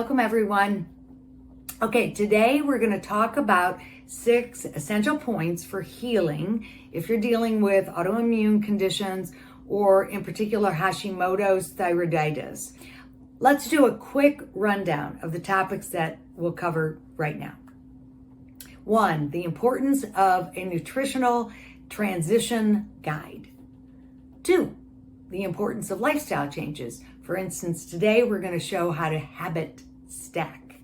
Welcome everyone. Okay, today we're going to talk about 6 essential points for healing if you're dealing with autoimmune conditions or in particular Hashimoto's thyroiditis. Let's do a quick rundown of the topics that we'll cover right now. 1, the importance of a nutritional transition guide. 2, the importance of lifestyle changes. For instance, today we're going to show how to habit stack.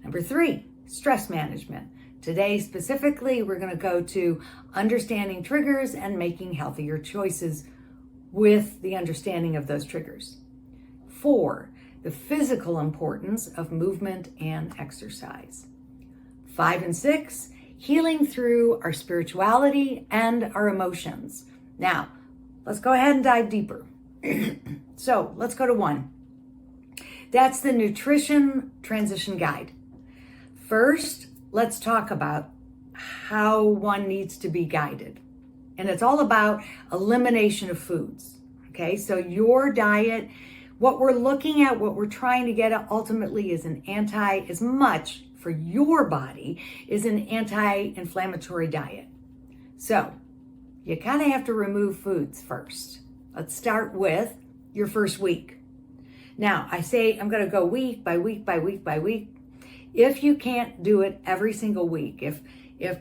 Number 3, stress management. Today specifically, we're going to go to understanding triggers and making healthier choices with the understanding of those triggers. 4, the physical importance of movement and exercise. 5 and 6, healing through our spirituality and our emotions. Now, let's go ahead and dive deeper. So let's go to 1. That's the nutrition transition guide. First, let's talk about how one needs to be guided. And it's all about elimination of foods. Okay, so your diet, what we're looking at, what we're trying to get at ultimately is as much for your body is an anti-inflammatory diet. So you kind of have to remove foods first. Let's start with your first week. Now, I say I'm going to go week by week by week by week. If you can't do it every single week, if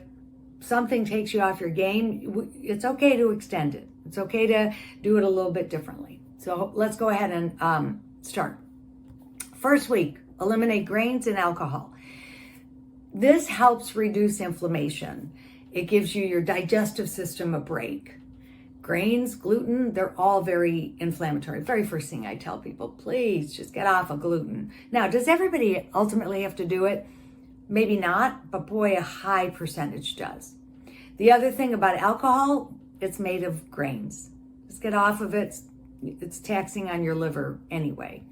something takes you off your game, it's okay to extend it. It's okay to do it a little bit differently. So let's go ahead and start. First week, eliminate grains and alcohol. This helps reduce inflammation. It gives you your digestive system a break. Grains, gluten, they're all very inflammatory. Very first thing I tell people, please just get off of gluten. Now, does everybody ultimately have to do it? Maybe not, but boy, a high percentage does. The other thing about alcohol, it's made of grains. Just get off of it. It's taxing on your liver anyway.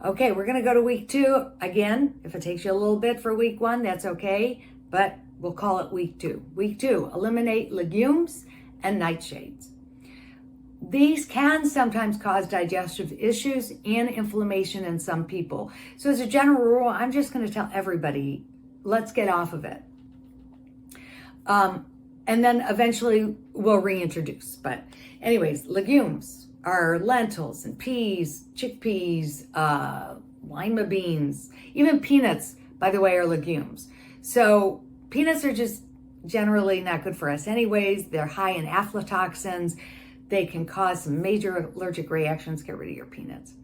Okay, we're gonna go to week 2. Again, if it takes you a little bit for week 1, that's okay, but we'll call it week 2. Week 2, eliminate legumes and nightshades. These can sometimes cause digestive issues and inflammation in some people. So as a general rule, I'm just going to tell everybody, let's get off of it. And then eventually we'll reintroduce. But anyways, legumes are lentils and peas, chickpeas, lima beans, even peanuts, by the way, are legumes. So peanuts are just generally not good for us anyways. They're high in aflatoxins. They can cause some major allergic reactions. Get rid of your peanuts.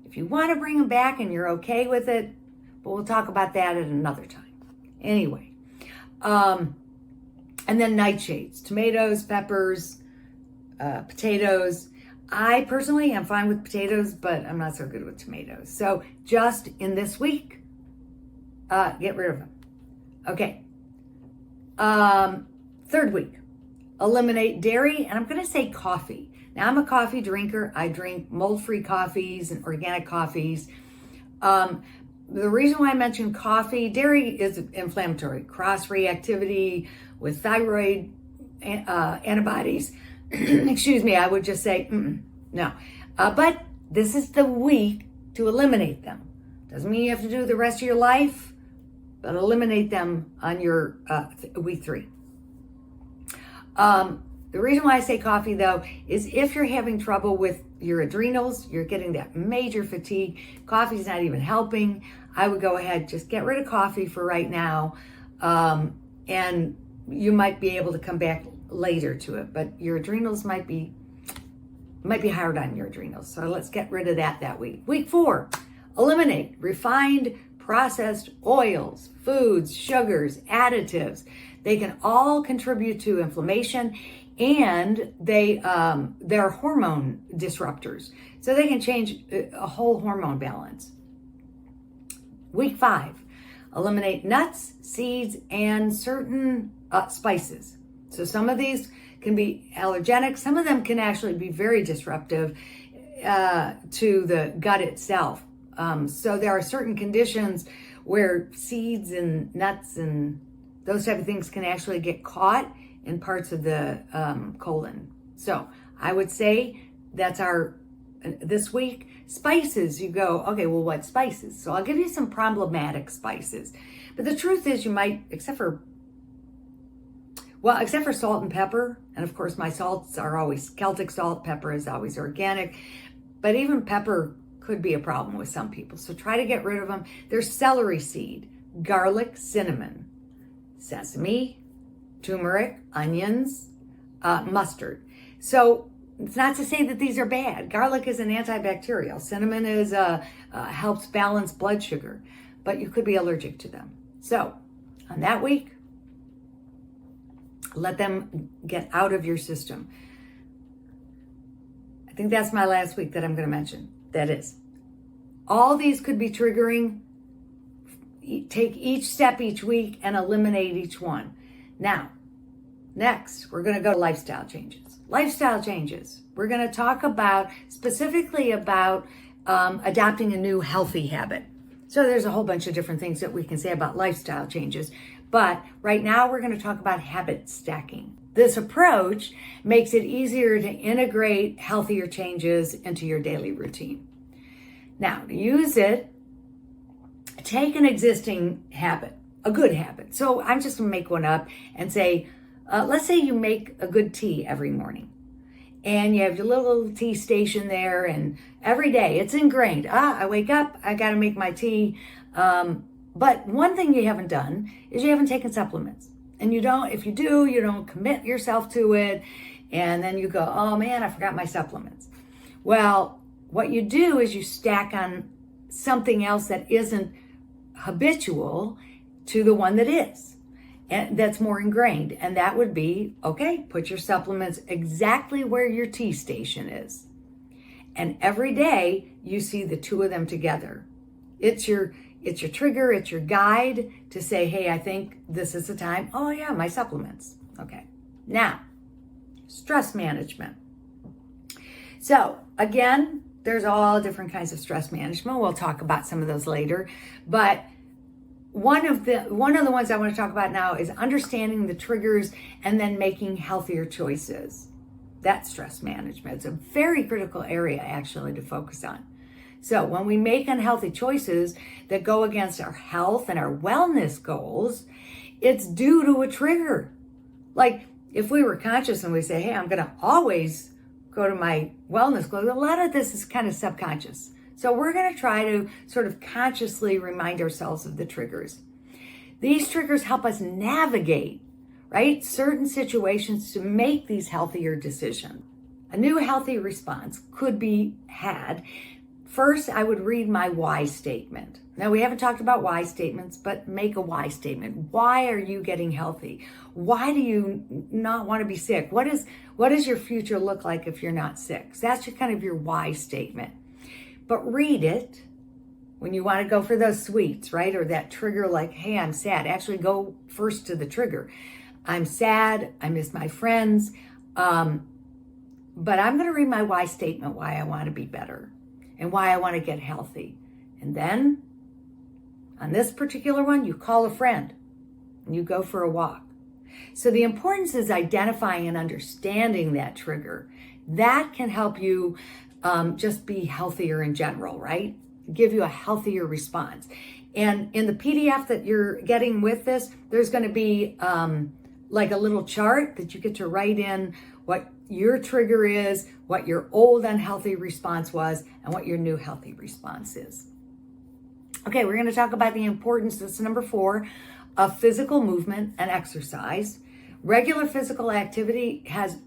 If you want to bring them back and you're okay with it, but we'll talk about that at another time. Anyway, and then nightshades, tomatoes, peppers, potatoes. I personally am fine with potatoes, but I'm not so good with tomatoes. So just in this week, get rid of them. Okay. Third week, eliminate dairy, and I'm going to say coffee. Now, I'm a coffee drinker. I drink mold-free coffees and organic coffees. The reason why I mentioned coffee, dairy is inflammatory, cross-reactivity with thyroid antibodies. Excuse me, I would just say, no. But this is the week to eliminate them. Doesn't mean you have to do it the rest of your life, but eliminate them on your week 3. The reason why I say coffee, though, is if you're having trouble with your adrenals, you're getting that major fatigue, coffee's not even helping, I would go ahead, just get rid of coffee for right now, and you might be able to come back later to it, but your adrenals might be hard on your adrenals, so let's get rid of that week. Week 4, eliminate refined processed oils, foods, sugars, additives. They can all contribute to inflammation, and they're hormone disruptors. So they can change a whole hormone balance. Week 5, eliminate nuts, seeds, and certain spices. So some of these can be allergenic. Some of them can actually be very disruptive to the gut itself. So there are certain conditions where seeds and nuts and those type of things can actually get caught in parts of the colon. So I would say that's our this week. Spices, you go, okay, well, what spices? So I'll give you some problematic spices. But the truth is you might, except for salt and pepper, and of course my salts are always Celtic salt, pepper is always organic, but even pepper could be a problem with some people. So try to get rid of them. There's celery seed, garlic, cinnamon, sesame, turmeric, onions, mustard. So it's not to say that these are bad. Garlic is an antibacterial. Cinnamon is helps balance blood sugar, but you could be allergic to them. So on that week, let them get out of your system. I think that's my last week that I'm going to mention. That is, all these could be triggering. Take each step each week and eliminate each one. Now, next, we're going to go to lifestyle changes. Lifestyle changes. We're going to talk specifically about adopting a new healthy habit. So there's a whole bunch of different things that we can say about lifestyle changes. But right now we're going to talk about habit stacking. This approach makes it easier to integrate healthier changes into your daily routine. Now, to use it, take an existing habit, a good habit. So I'm just going to make one up and say, let's say you make a good tea every morning. And you have your little tea station there, and every day it's ingrained. I wake up, I got to make my tea. But one thing you haven't done is you haven't taken supplements. And if you do, you don't commit yourself to it. And then you go, oh man, I forgot my supplements. Well, what you do is you stack on something else that isn't habitual to the one that is. And that's more ingrained. And that would be, okay, put your supplements exactly where your tea station is. And every day you see the two of them together. It's your trigger, it's your guide to say, hey, I think this is the time. Oh yeah, my supplements. Okay. Now, stress management. So again, there's all different kinds of stress management. We'll talk about some of those later. But one of the ones I want to talk about now is understanding the triggers and then making healthier choices. That's stress management. It's a very critical area actually to focus on. So when we make unhealthy choices that go against our health and our wellness goals, it's due to a trigger. Like if we were conscious and we say, hey, I'm going to always go to my wellness goals, a lot of this is kind of subconscious. So we're going to try to sort of consciously remind ourselves of the triggers. These triggers help us navigate, right, certain situations to make these healthier decisions. A new healthy response could be had. First, I would read my why statement. Now, we haven't talked about why statements, but make a why statement. Why are you getting healthy? Why do you not want to be sick? What does your future look like if you're not sick? So that's kind of your why statement. But read it when you want to go for those sweets, right? Or that trigger like, hey, I'm sad. Actually go first to the trigger. I'm sad. I miss my friends. But I'm going to read my why statement, why I want to be better and why I want to get healthy. And then on this particular one, you call a friend and you go for a walk. So the importance is identifying and understanding that trigger. That can help you just be healthier in general, right? Give you a healthier response. And in the PDF that you're getting with this, there's going to be like a little chart that you get to write in what your trigger is, what your old unhealthy response was, and what your new healthy response is. Okay, we're going to talk about the importance, that's number 4, of physical movement and exercise. Regular physical activity has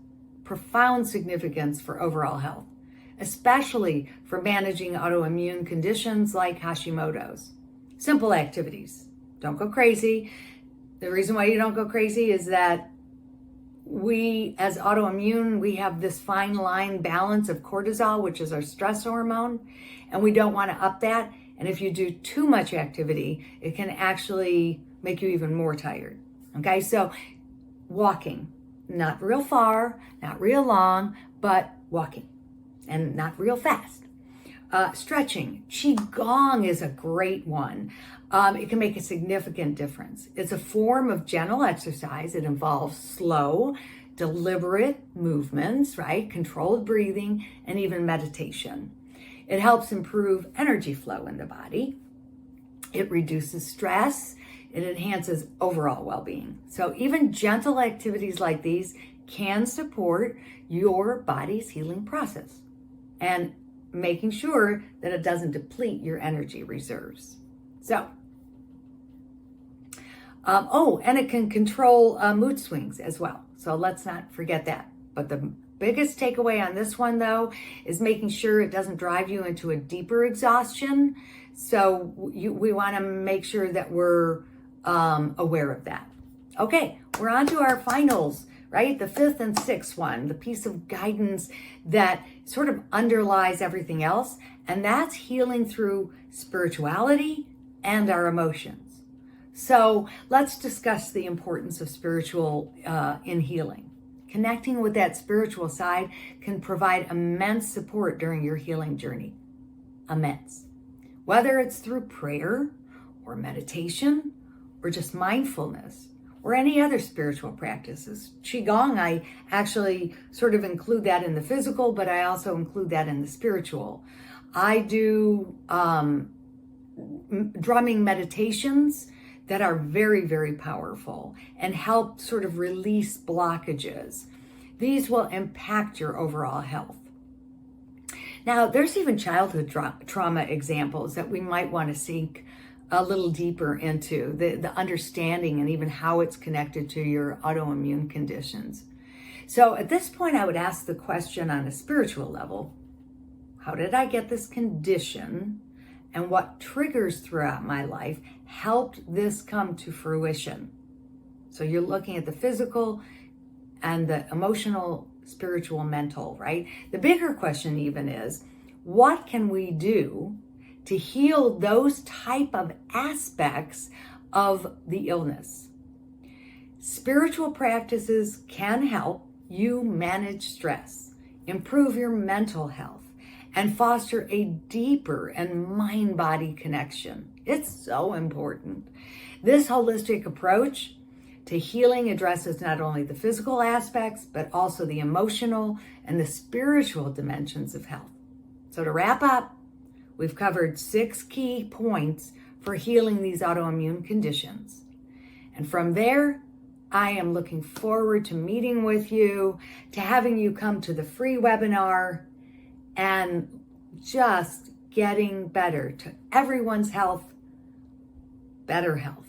profound significance for overall health, especially for managing autoimmune conditions like Hashimoto's. Simple activities. Don't go crazy. The reason why you don't go crazy is that we, as autoimmune, we have this fine line balance of cortisol, which is our stress hormone, and we don't want to up that. And if you do too much activity, it can actually make you even more tired. Okay, so walking, not real far, not real long, but walking, and not real fast. Stretching, Qigong is a great one. It can make a significant difference. It's a form of gentle exercise. It involves slow deliberate movements, right? Controlled breathing, and even meditation. It helps improve energy flow in the body. It reduces stress. It enhances overall well-being. So even gentle activities like these can support your body's healing process and making sure that it doesn't deplete your energy reserves. So, and it can control mood swings as well. So let's not forget that. But the biggest takeaway on this one, though, is making sure it doesn't drive you into a deeper exhaustion. So we want to make sure that we're aware of that. Okay, we're on to our finals, right? The fifth and sixth one, the piece of guidance that sort of underlies everything else, and that's healing through spirituality and our emotions. So let's discuss the importance of spiritual in healing. Connecting with that spiritual side can provide immense support during your healing journey. Immense. Whether it's through prayer or meditation or just mindfulness or any other spiritual practices. Qigong, I actually sort of include that in the physical, but I also include that in the spiritual. I do drumming meditations that are very, very powerful and help sort of release blockages. These will impact your overall health. Now, there's even childhood trauma examples that we might want to sink a little deeper into, the understanding and even how it's connected to your autoimmune conditions. So at this point, I would ask the question on a spiritual level, how did I get this condition? And what triggers throughout my life helped this come to fruition? So you're looking at the physical and the emotional, spiritual, mental, right? The bigger question even is, what can we do to heal those type of aspects of the illness? Spiritual practices can help you manage stress, improve your mental health, and foster a deeper and mind-body connection. It's so important. This holistic approach to healing addresses not only the physical aspects, but also the emotional and the spiritual dimensions of health. So to wrap up, we've covered 6 key points for healing these autoimmune conditions. And from there, I am looking forward to meeting with you, to having you come to the free webinar, and just getting better to everyone's health, better health.